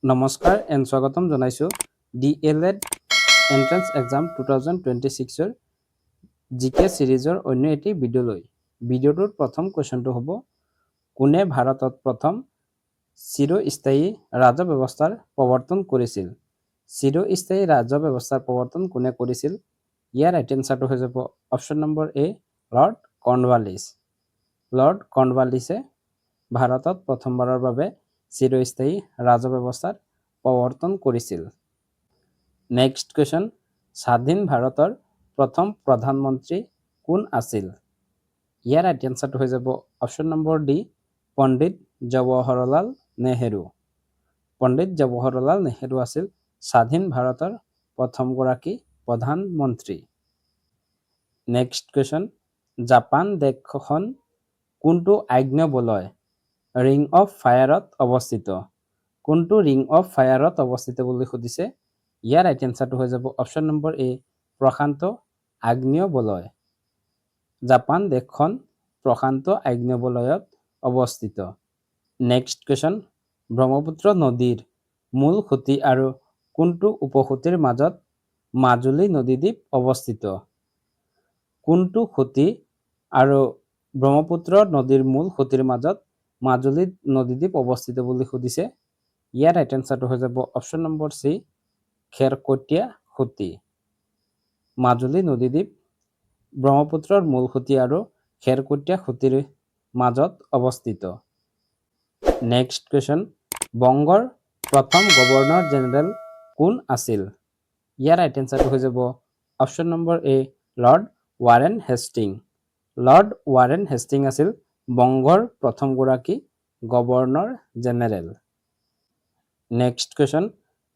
নমস্কাৰ এণ্ড স্বাগতম জনাইছোঁ DLED এন্ট্ৰেন্স এক্সাম 2026 জিকে সিৰিজৰ অন্য এটি ভিডিঅ'লৈ। ভিডিঅ'টোৰ প্ৰথম কুৱেশ্যনটো হ'ব, কোনে ভাৰতত প্ৰথম চিৰস্থায়ী ৰাজহ ব্যৱস্থাৰ প্ৰৱৰ্তন কৰিছিল? চিৰস্থায়ী ৰাজহ ব্যৱস্থাৰ প্ৰৱৰ্তন কোনে কৰিছিল? ইয়াৰ ৰাইট এনচাৰটো হৈ যাব option number A, lord Cornwallis. Lord কৰ্ণৱালিছে ভাৰতত প্ৰথমবাৰৰ বাবে চিৰস্থায়ী ৰাজহ ব্যৱস্থাৰ প্ৰৱৰ্তন কৰিছিল। নেক্সট কুৱেশ্যন, স্বাধীন ভাৰতৰ প্ৰথম প্ৰধানমন্ত্ৰী কোন আছিল? ইয়াৰ ৰাইট এনচাৰটো হৈ যাব অপশ্যন নম্বৰ ডি, পণ্ডিত জৱাহৰলাল নেহেৰু। পণ্ডিত জৱাহৰলাল নেহেৰু আছিল স্বাধীন ভাৰতৰ প্ৰথমগৰাকী প্ৰধানমন্ত্ৰী। নেক্সট কুৱেশ্যন, জাপান দেশখন কোনটো আগ্নেয়বলয় ৰিং অফ ফায়াৰত অৱস্থিত? কোনটো ৰিং অফ ফায়াৰত অৱস্থিত বুলি সুধিছে? ইয়াৰ ৰাইট এনচাৰটো হৈ যাব অপশ্যন নম্বৰ এ, প্ৰশান্ত আগ্নেয়বলয়। জাপান দেশখন প্ৰশান্ত আগ্নেয়বলয়ত অৱস্থিত। নেক্সট কুৱেশ্যন, ব্ৰহ্মপুত্ৰ নদীৰ মূল সুঁতি আৰু কোনটো উপসুঁতিৰ মাজত মাজুলী নদীদ্বীপ অৱস্থিত? কোনটো সুঁতি আৰু ব্ৰহ্মপুত্ৰ নদীৰ মূল সুঁতিৰ মাজত মাজুলী নদীদ্বীপ অৱস্থিত বুলি সুধিছে? ইয়াৰ ৰাইট এনচাৰটো হৈ যাব অপশ্যন নম্বৰ চি, খেৰকটীয়া সুঁতি। মাজুলী নদীদ্বীপ ব্ৰহ্মপুত্ৰৰ মূল সুঁতি আৰু খেৰকটীয়া সুঁতিৰ মাজত অৱস্থিত। নেক্সট কুৱেশ্যন, বংগৰ প্ৰথম গভৰ্ণৰ জেনেৰেল কোন আছিল? ইয়াৰ ৰাইট এনচাৰটো হৈ যাব option number A, Lord Warren Hastings. Lord Warren Hastings আছিল বংগৰ প্ৰথমগৰাকী governor general. Next question,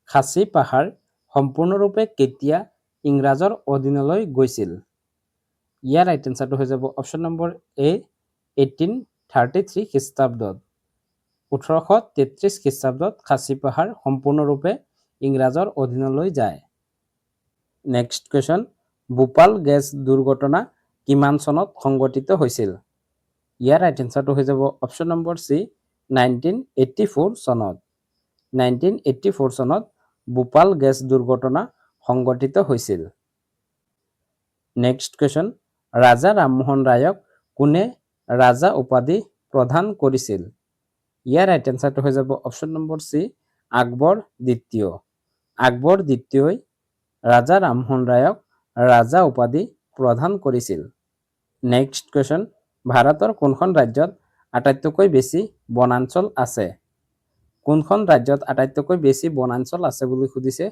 Khasi পাহাৰ সম্পূৰ্ণৰূপে কেতিয়া ইংৰাজৰ অধীনলৈ গৈছিল? ইয়াৰ ৰাইট এনচাৰটো হৈ যাব অপশ্যন নম্বৰ এ, 1833 খ্ৰীষ্টাব্দত। 1833 খ্ৰীষ্টাব্দত খাচী পাহাৰ সম্পূৰ্ণৰূপে ইংৰাজৰ অধীনলৈ যায়। নেক্সট কুৱেশ্যন, ভোপাল গেছ দুৰ্ঘটনা কিমান চনত সংঘটিত হৈছিল? ইয়াৰ ৰাইট এনচাৰটো হৈ যাব অপশ্যন নম্বৰ চি, 1984 চনত। 1984 চনত ভোপাল গেছ দুৰ্ঘটনা সংঘটিত হৈছিল। নেক্সট কুৱেশ্যন, ৰাজা ৰামমোহন ৰায়ক কোনে ৰাজা উপাধি প্ৰদান কৰিছিল? ইয়াৰ ৰাইট এনচাৰটো হৈ যাব অপশ্যন নম্বৰ চি, আকবৰ দ্বিতীয়। আকবৰ দ্বিতীয়ই ৰাজা ৰামমোহন ৰায়ক ৰাজা উপাধি প্ৰদান কৰিছিল। নেক্সট কুৱেশ্যন, ভাৰতৰ কোনখন ৰাজ্যত আটাইতকৈ বেছি বনাঞ্চল আছে? কোনখন ৰাজ্যত আটাইতকৈ বেছি বনাঞ্চল আছে বুলি সুধিছে?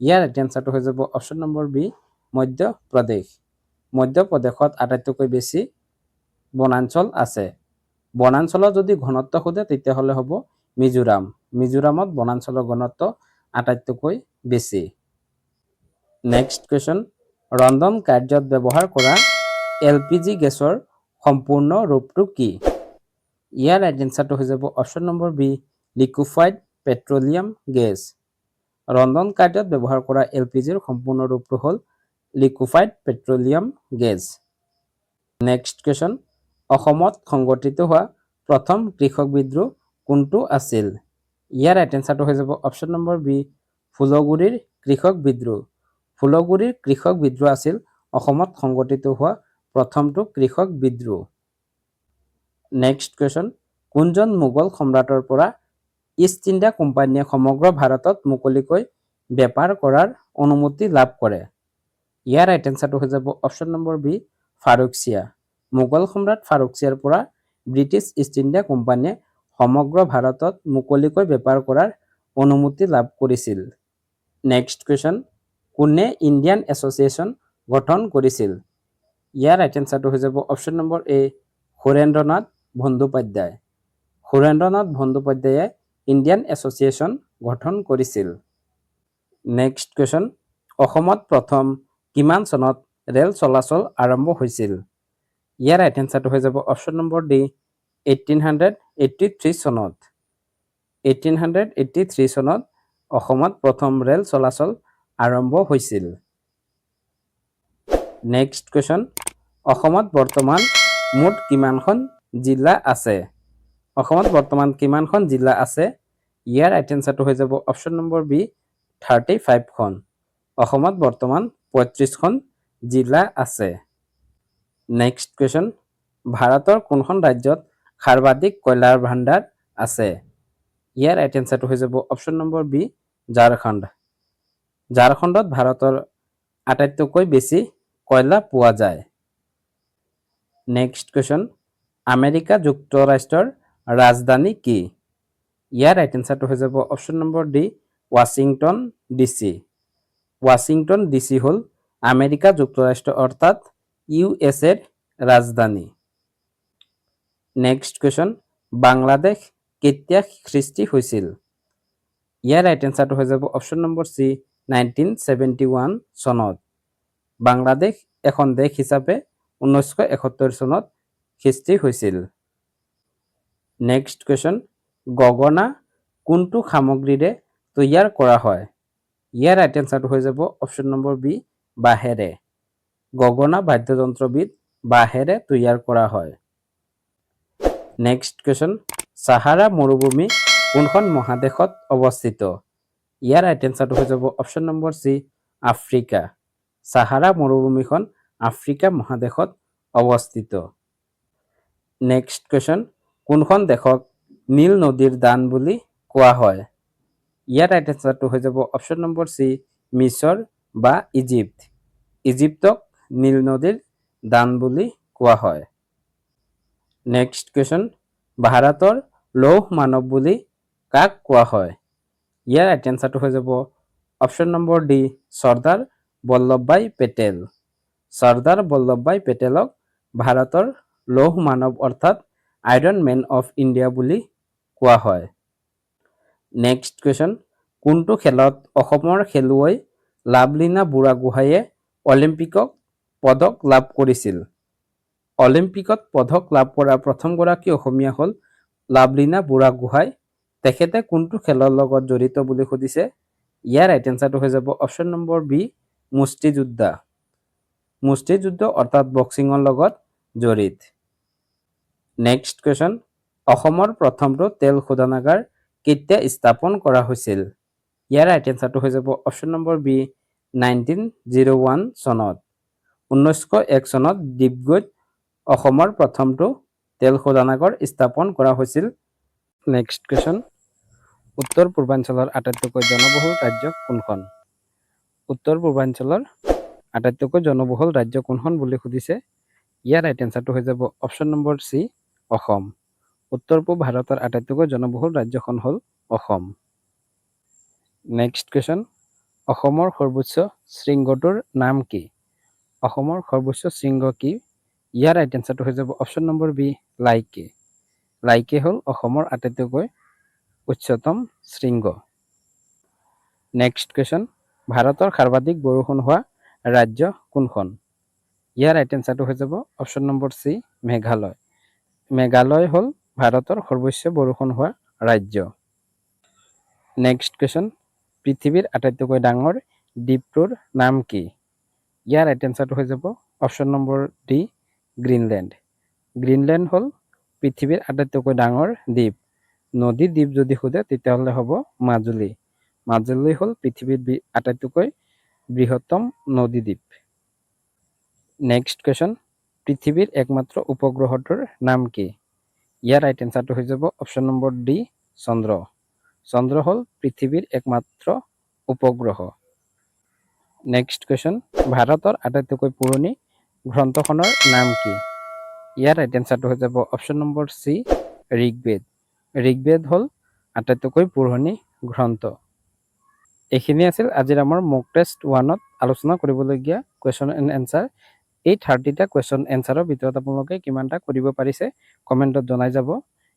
ইয়াৰ ৰাইট এনচাৰটো হৈ যাব অপশ্যন নম্বৰ বি, মধ্যপ্ৰদেশ। মধ্যপ্ৰদেশত আটাইতকৈ বেছি বনাঞ্চল আছে। বনাঞ্চলৰ যদি ঘনত্ব সোধে তেতিয়াহ'লে হ'ব মিজোৰাম। মিজোৰামত বনাঞ্চলৰ ঘনত্ব আটাইতকৈ বেছি। নেক্সট কুৱেশ্যন, ৰন্ধন কাৰ্যত ব্যৱহাৰ কৰা LPG গেছৰ সম্পূৰ্ণ ৰূপটো কি? ইয়াৰ ৰাইট এনচাৰটো হৈ যাব option number B, liquefied petroleum gas. ৰন্ধন কাৰ্যত ব্যৱহাৰ কৰা LPGৰ সম্পূৰ্ণ ৰূপটো হ'ল liquefied petroleum gas. Next question, অসমত সংঘটিত হোৱা প্ৰথম কৃষক বিদ্ৰোহ কোনটো আছিল? ইয়াৰ ৰাইট এনচাৰটো হৈ যাব অপশ্যন নম্বৰ বি, ফুলগুৰিৰ কৃষক বিদ্ৰোহ। ফুলগুৰিৰ কৃষক বিদ্ৰোহ আছিল অসমত সংঘটিত হোৱা প্ৰথমটো কৃষক বিদ্ৰোহ। নেক্সট কুৱেশ্যন, কোনজন মোগল সম্ৰাটৰ পৰা ইষ্ট ইণ্ডিয়া কোম্পানীয়ে সমগ্ৰ ভাৰতত মুকলিকৈ বেপাৰ কৰাৰ অনুমতি লাভ কৰে? ইয়াৰ ৰাইট এনচাৰটো হৈ যাব অপশ্যন নম্বৰ বি, ফাৰুকছিয়া। মোগল সম্ৰাট ফাৰুকছিয়াৰ পৰা ব্ৰিটিছ ইষ্ট ইণ্ডিয়া কোম্পানীয়ে সমগ্ৰ ভাৰতত মুকলিকৈ বেপাৰ কৰাৰ অনুমতি লাভ কৰিছিল। নেক্সট কুৱেশ্যন, কোনে ইণ্ডিয়ান এছ'চিয়েশ্যন গঠন কৰিছিল? ইয়াৰ ৰাইট এনচাৰটো হৈ যাব অপশ্যন নম্বৰ এ, সুৰেন্দ্ৰনাথ বন্দ্যোপাধ্যায়। সুৰেন্দ্ৰনাথ বন্দ্যোপাধ্যায়ে ইণ্ডিয়ান এছ'চিয়েশ্যন গঠন কৰিছিল। নেক্সট কুৱেশ্যন, অসমত প্ৰথম কিমান চনত ৰেল চলাচল আৰম্ভ হৈছিল? ইয়াৰ ৰাইট এনচাৰটো হৈ যাব অপশ্যন নম্বৰ ডি, 1883 চনত। 1883 চনত অসমত প্ৰথম ৰেল চলাচল আৰম্ভ হৈছিল। নেক্সট কুৱেশ্যন, অসমত বৰ্তমান মুঠ কিমানখন জিলা আছে? অসমত বৰ্তমান কিমানখন জিলা আছে? ইয়াৰ ৰাইট এনচাৰটো হৈ যাব অপশ্যন নম্বৰ বি 35খন। অসমত বৰ্তমান 35খন জিলা আছে। নেক্সট কুৱেশ্যন, ভাৰতৰ কোনখন ৰাজ্যত সৰ্বাধিক কয়লাৰ ভাণ্ডাৰ আছে? ইয়াৰ ৰাইট এনচাৰটো হৈ যাব অপশ্যন নম্বৰ বি ঝাৰখণ্ড। ঝাৰখণ্ডত ভাৰতৰ আটাইতকৈ বেছি কয়লা পোৱা যায়। নেক্সট কুৱেশ্যন, আমেৰিকা যুক্তৰাষ্ট্ৰৰ ৰাজধানী কি? ইয়াৰ ৰাইট এনচাৰটো হৈ যাব option number D Washington DC. Washington DC হ'ল আমেৰিকা যুক্তৰাষ্ট্ৰ অৰ্থাৎ USA ৰাজধানী। নেক্সট কুৱেশ্যন, বাংলাদেশ কেতিয়া সৃষ্টি হৈছিল? ইয়াৰ ৰাইট এনচাৰটো হৈ যাব অপশ্যন নম্বৰ চি 1971 চনত। বাংলাদেশ এখন দেশ হিচাপে 1971 চনত সৃষ্টি হৈছিল। নেক্সট কুৱেশ্যন, গগনা কোনটো সামগ্ৰীৰে তৈয়াৰ কৰা হয়? ইয়াৰ ৰাইট এনচাৰটো হৈ যাব অপশ্যন নম্বৰ বি বাঁহেৰে। গগনা বাদ্যযন্ত্ৰবিধ বাঁহেৰে তৈয়াৰ কৰা হয়। নেক্সট কুৱেশ্যন, সাহাৰা মৰুভূমি কোনখন মহাদেশত অৱস্থিত? ইয়াৰ ৰাইট এনচাৰটো হৈ যাব option number C Africa. Sahara মৰুভূমিখন আফ্ৰিকা মহাদেশত অৱস্থিত। নেক্সট কুৱেশ্যন, কোনখন দেশক নীল নদীৰ দান বুলি কোৱা হয়? ইয়াৰ ৰাইট এনচাৰটো হৈ যাব অপশ্যন নম্বৰ চি মিছৰ বা ইজিপ্ত। ইজিপ্তক নীল নদীৰ দান বুলি কোৱা হয়। নেক্সট কুৱেশ্যন, ভাৰতৰ লৌহ মানৱ বুলি কাক কোৱা হয়? ইয়াৰ ৰাইট এনচাৰটো হৈ যাব option number D Sardar Vallabhbhai Patel. Sardar Vallabhbhai পেটেলক ভাৰতৰ লৌহ মানৱ অৰ্থাৎ আইৰণ মেন অফ ইণ্ডিয়া বুলি কোৱা হয়। নেক্সট কুৱেশ্যন, কোনটো খেলত অসমৰ খেলুৱৈ লাভলীনা বুঢ়াগোহাঁইয়ে অলিম্পিকত পদক লাভ কৰিছিল? অলিম্পিকত পদক লাভ কৰা প্ৰথমগৰাকী অসমীয়া হ'ল লাভলীনা বুঢ়াগোহাঁই। তেখেতে কোনটো খেলৰ লগত জড়িত বুলি সুধিছে? ইয়াৰ ৰাইট এনচাৰটো হৈ যাব অপশ্যন নম্বৰ বি মুষ্টিযোদ্ধা। মুষ্টিযুদ্ধ অৰ্থাৎ বক্সিঙৰ লগত জড়িত। নেক্সট কুৱেশ্যন, অসমৰ প্ৰথমটো তেল শোধনাগাৰ কেতিয়া স্থাপন কৰা হৈছিল? ইয়াৰ ৰাইট এনচাৰটো হৈ যাব অপশ্যন নম্বৰ বি 1901 চনত। 1901 চনত ডিগবৈত অসমৰ প্ৰথমটো তেল শোধনাগাৰ স্থাপন কৰা হৈছিল। নেক্সট কুৱেশ্যন, উত্তৰ পূৰ্বাঞ্চলৰ আটাইতকৈ জনবহুল ৰাজ্য কোনখন? উত্তৰ পূৰ্বাঞ্চলৰ আটাইতকৈ জনবহুল ৰাজ্য কোনখন বুলি সুধিছে? ইয়াৰ ৰাইট এনচাৰটো হৈ যাব অপশ্যন নম্বৰ চি অসম। উত্তৰ পূব ভাৰতৰ আটাইতকৈ জনবহুল ৰাজ্যখন হ'ল অসম। নেক্সট কুৱেশ্যন, অসমৰ সৰ্বোচ্চ শৃংগটোৰ নাম কি? অসমৰ সৰ্বোচ্চ শৃংগ কি? ইয়াৰ ৰাইট এনচাৰটো হৈ যাব অপশ্যন নম্বৰ বি লাইকে। লাইকে হ'ল অসমৰ আটাইতকৈ উচ্চতম শৃংগ। নেক্সট কুৱেশ্যন, ভাৰতৰ সৰ্বাধিক বৰষুণ হোৱা ৰাজ্য কোনখন? ইয়াৰ ৰাইট এনচাৰটো হৈ যাব option number C Meghalaya. Meghalaya হ'ল ভাৰতৰ সৰ্বোচ্চ বৰষুণ হোৱা ৰাজ্য। নেক্সট কুৱেশ্যন, পৃথিৱীৰ আটাইতকৈ ডাঙৰ দ্বীপটোৰ নাম কি? ইয়াৰ ৰাইট এনচাৰটো হৈ যাব option number D Greenland. Greenland হ'ল পৃথিৱীৰ আটাইতকৈ ডাঙৰ দ্বীপ। নদী দ্বীপ যদি সোধে তেতিয়াহ'লে হ'ব মাজুলী। মাজুলী হ'ল পৃথিৱীৰ আটাইতকৈ বৃহত্তম নদী দ্বীপ। নেক্সট কুৱেশ্যন, পৃথিৱীৰ একমাত্ৰ উপগ্ৰহটোৰ নাম কি? ইয়াৰ ৰাইট এনচাৰটো হৈ যাব অপশ্যন নম্বৰ ডি চন্দ্ৰ। চন্দ্ৰ হ'ল পৃথিৱীৰ একমাত্ৰ উপগ্ৰহ। নেক্সট কুৱেশ্যন, ভাৰতৰ আটাইতকৈ পুৰণি গ্ৰন্থখনৰ নাম কি? ইয়াৰ ৰাইট এনচাৰটো হৈ যাব option number C Rigveda. Rigveda হ'ল আটাইতকৈ পুৰণি গ্ৰন্থ। এইখিনি আছিল আজিৰ আমাৰ মক টেষ্ট 1ত আলোচনা কৰিবলগীয়া কুৱেশ্যন এণ্ড এনচাৰ। এই 30টা কুৱেশ্যন এনচাৰৰ ভিতৰত আপোনালোকে কিমানটা কৰিব পাৰিছে কমেণ্টত জনাই যাব।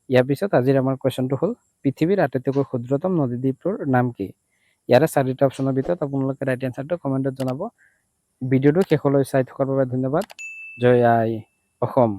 ইয়াৰ পিছত আজিৰ আমাৰ কুৱেশ্যনটো হ'ল পৃথিৱীৰ আটাইতকৈ ক্ষুদ্ৰতম নদীদ্বীপটোৰ নাম কি? ইয়াৰে 4টা অপশ্যনৰ ভিতৰত আপোনালোকে ৰাইট এনচাৰটো কমেণ্টত জনাব। ভিডিঅ'টো শেষলৈ চাই থকাৰ বাবে ধন্যবাদ। জয় আই অসম।